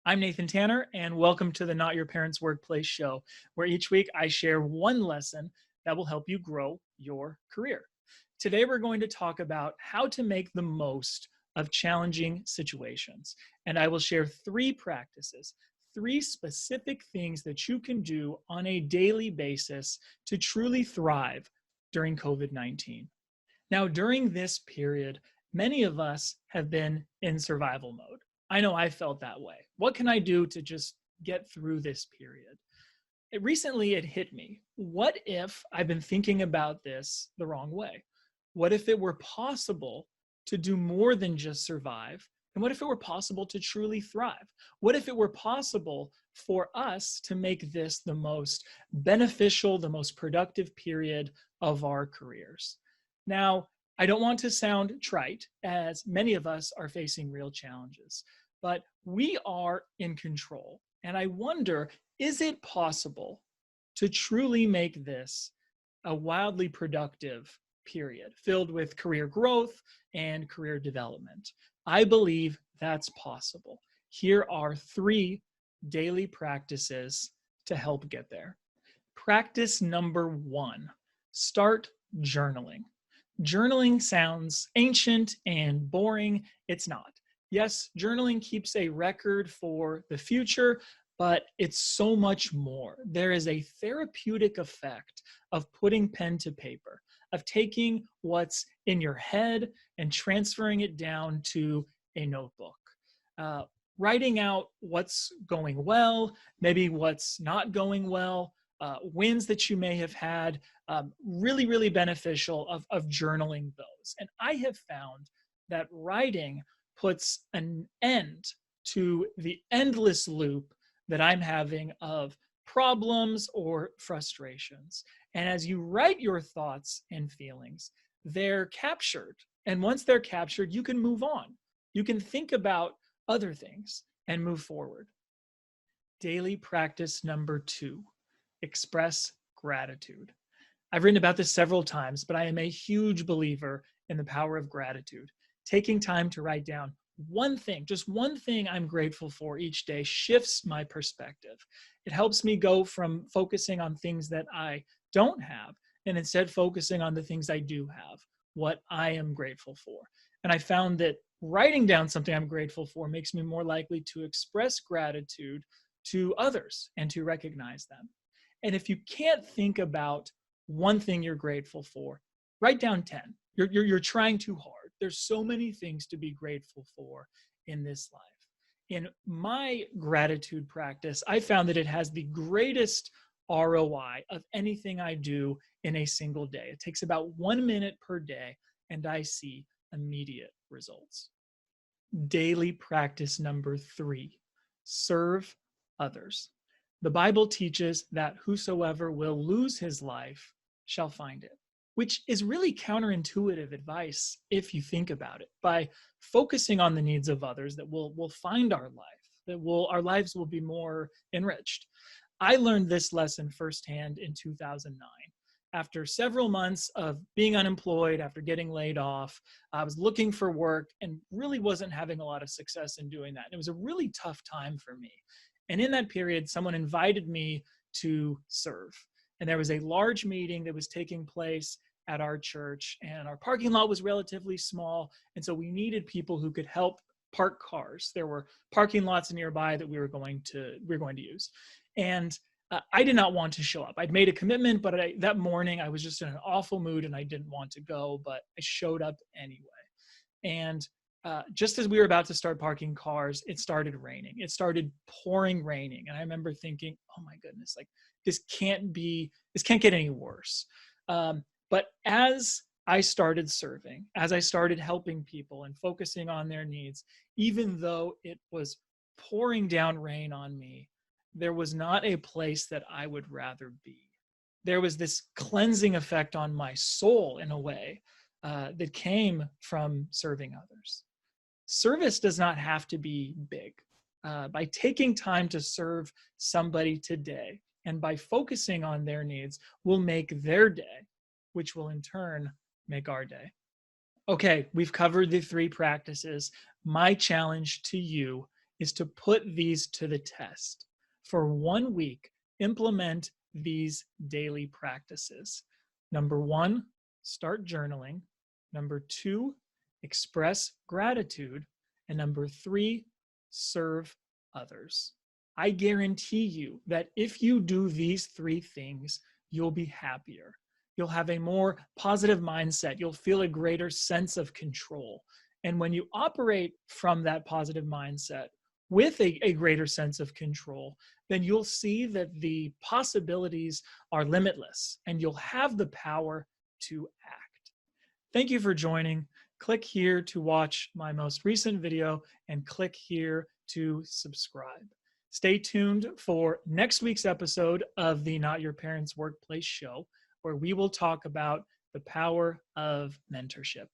I'm Nathan Tanner, and welcome to the Not Your Parents' Workplace show, where each week I share one lesson that will help you grow your career. Today, we're going to talk about how to make the most of challenging situations. And I will share three practices, three specific things that you can do on a daily basis to truly thrive during COVID-19. Now, during this period, many of us have been in survival mode. I know I felt that way. What can I do to just get through this period? Recently, it hit me. What if I've been thinking about this the wrong way? What if it were possible to do more than just survive? And what if it were possible to truly thrive? What if it were possible for us to make this the most beneficial, the most productive period of our careers? Now, I don't want to sound trite, as many of us are facing real challenges, but we are in control. And I wonder, is it possible to truly make this a wildly productive period filled with career growth and career development? I believe that's possible. Here are three daily practices to help get there. Practice number one, start journaling. Journaling sounds ancient and boring. It's not. Yes, journaling keeps a record for the future, but it's so much more. There is a therapeutic effect of putting pen to paper, of taking what's in your head and transferring it down to a notebook. Writing out what's going well, maybe what's not going well, wins that you may have had, really beneficial of journaling those. And I have found that writing puts an end to the endless loop that I'm having of problems or frustrations. And as you write your thoughts and feelings, they're captured. And once they're captured, you can move on. You can think about other things and move forward. Daily practice number two, express gratitude. I've written about this several times, but I am a huge believer in the power of gratitude. Taking time to write down one thing, just one thing I'm grateful for each day shifts my perspective. It helps me go from focusing on things that I don't have and instead focusing on the things I do have, what I am grateful for. And I found that writing down something I'm grateful for makes me more likely to express gratitude to others and to recognize them. And if you can't think about one thing you're grateful for, write down 10. You're trying too hard. There's so many things to be grateful for in this life. In my gratitude practice, I found that it has the greatest ROI of anything I do in a single day. It takes about 1 minute per day, and I see immediate results. Daily practice number three, serve others. The Bible teaches that whosoever will lose his life shall find it, which is really counterintuitive advice if you think about it. By focusing on the needs of others, that we'll find our life, that our lives will be more enriched. I learned this lesson firsthand in 2009. After several months of being unemployed, after getting laid off, I was looking for work and really wasn't having a lot of success in doing that. And it was a really tough time for me. And in that period, someone invited me to serve. And there was a large meeting that was taking place at our church, and our parking lot was relatively small. And so we needed people who could help park cars. There were parking lots nearby that we were going to use. And I did not want to show up. I'd made a commitment, but that morning I was just in an awful mood and I didn't want to go, but I showed up anyway. And just as we were about to start parking cars, it started raining. It started pouring raining. And I remember thinking, oh my goodness, like this can't get any worse. But as I started serving, as I started helping people and focusing on their needs, even though it was pouring down rain on me, there was not a place that I would rather be. There was this cleansing effect on my soul in a way that came from serving others. Service does not have to be big. By taking time to serve somebody today and by focusing on their needs, we'll make their day, which will in turn make our day. Okay, we've covered the three practices. My challenge to you is to put these to the test. For 1 week, implement these daily practices. Number 1, start journaling. Number 2, express gratitude. And number 3, serve others. I guarantee you that if you do these 3 things, you'll be happier. You'll have a more positive mindset. You'll feel a greater sense of control. And when you operate from that positive mindset with a greater sense of control, then you'll see that the possibilities are limitless and you'll have the power to act. Thank you for joining. Click here to watch my most recent video and click here to subscribe. Stay tuned for next week's episode of the Not Your Parents Workplace show, where we will talk about the power of mentorship.